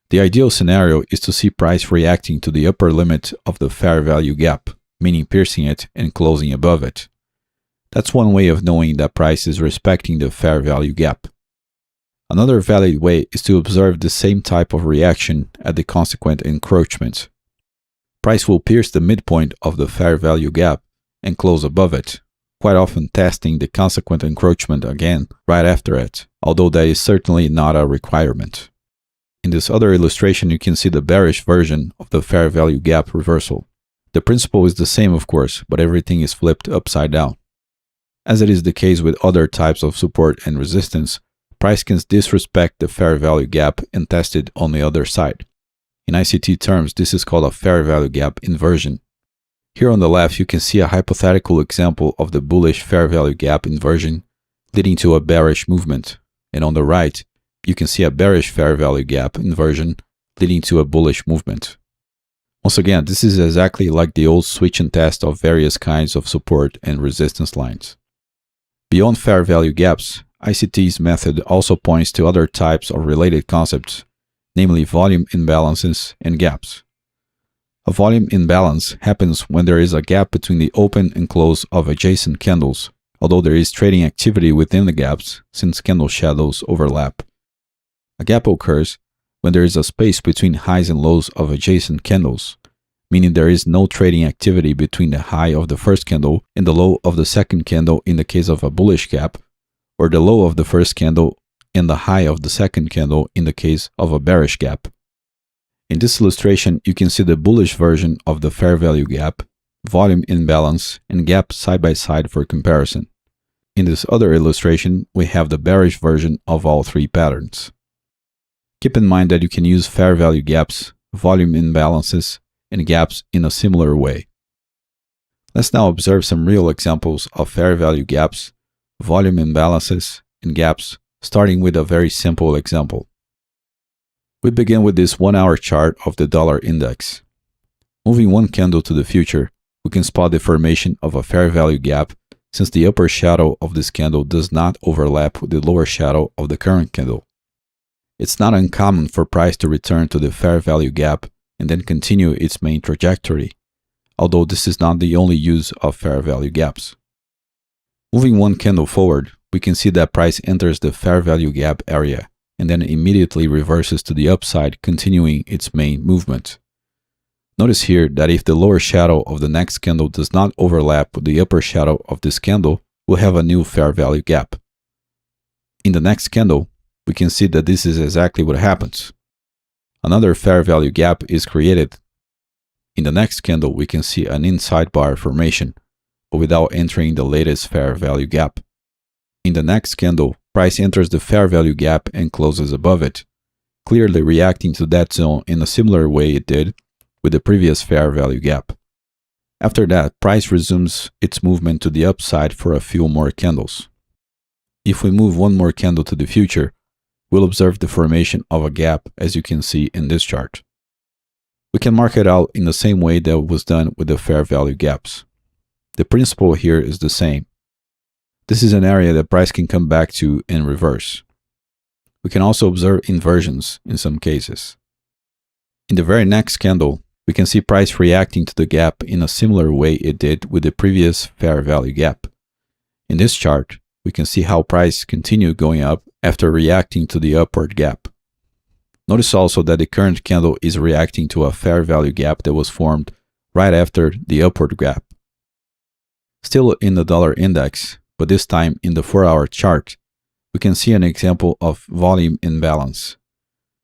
The ideal scenario is to see price reacting to the upper limit of the fair value gap, meaning piercing it and closing above it. That's one way of knowing that price is respecting the fair value gap. Another valid way is to observe the same type of reaction at the consequent encroachment. Price will pierce the midpoint of the fair value gap and close above it, quite often testing the consequent encroachment again right after it, although that is certainly not a requirement. In this other illustration, you can see the bearish version of the fair value gap reversal. The principle is the same, of course, but everything is flipped upside down. As it is the case with other types of support and resistance, price can disrespect the fair value gap and test it on the other side. In ICT terms, this is called a fair value gap inversion. Here on the left, you can see a hypothetical example of the bullish fair value gap inversion leading to a bearish movement, and on the right, you can see a bearish fair value gap inversion leading to a bullish movement. Once again, this is exactly like the old switch and test of various kinds of support and resistance lines. Beyond fair value gaps, ICT's method also points to other types of related concepts, namely volume imbalances and gaps. A volume imbalance happens when there is a gap between the open and close of adjacent candles, although there is trading activity within the gaps since candle shadows overlap. A gap occurs when there is a space between highs and lows of adjacent candles, meaning there is no trading activity between the high of the first candle and the low of the second candle in the case of a bullish gap, or the low of the first candle and the high of the second candle in the case of a bearish gap. In this illustration, you can see the bullish version of the fair value gap, volume imbalance, and gap side by side for comparison. In this other illustration, we have the bearish version of all three patterns. Keep in mind that you can use fair value gaps, volume imbalances, and gaps in a similar way. Let's now observe some real examples of fair value gaps, volume imbalances, and gaps, starting with a very simple example. We begin with this 1-hour chart of the dollar index. Moving one candle to the future, we can spot the formation of a fair value gap since the upper shadow of this candle does not overlap with the lower shadow of the current candle. It's not uncommon for price to return to the fair value gap and then continue its main trajectory, although this is not the only use of fair value gaps. Moving one candle forward, we can see that price enters the fair value gap area and then immediately reverses to the upside, continuing its main movement. Notice here that if the lower shadow of the next candle does not overlap with the upper shadow of this candle, we'll have a new fair value gap. In the next candle, we can see that this is exactly what happens. Another fair value gap is created. In the next candle, we can see an inside bar formation, but without entering the latest fair value gap. In the next candle, price enters the fair value gap and closes above it, clearly reacting to that zone in a similar way it did with the previous fair value gap. After that, price resumes its movement to the upside for a few more candles. If we move one more candle to the future, we'll observe the formation of a gap as you can see in this chart. We can mark it out in the same way that was done with the fair value gaps. The principle here is the same. This is an area that price can come back to in reverse. We can also observe inversions in some cases. In the very next candle, we can see price reacting to the gap in a similar way it did with the previous fair value gap. In this chart, we can see how price continued going up after reacting to the upward gap. Notice also that the current candle is reacting to a fair value gap that was formed right after the upward gap. Still in the dollar index, but this time in the 4-hour chart, we can see an example of volume imbalance.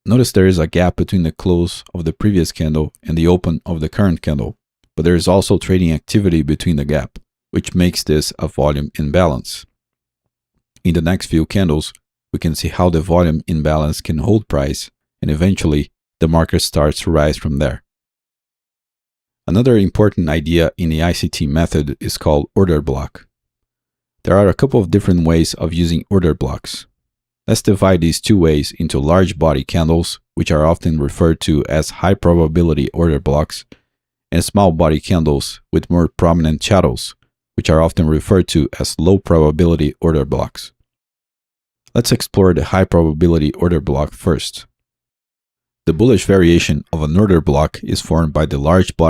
Notice there is a gap between the close of the previous candle and the open of the current candle, but there is also trading activity between the gap, which makes this a volume imbalance. In the next few candles, we can see how the volume imbalance can hold price, and eventually the market starts to rise from there. Another important idea in the ICT method is called order block. There are a couple of different ways of using order blocks. Let's divide these two ways into large body candles, which are often referred to as high probability order blocks, and small body candles with more prominent shadows, which are often referred to as low probability order blocks. Let's explore the high probability order block first. The bullish variation of an order block is formed by the large bottom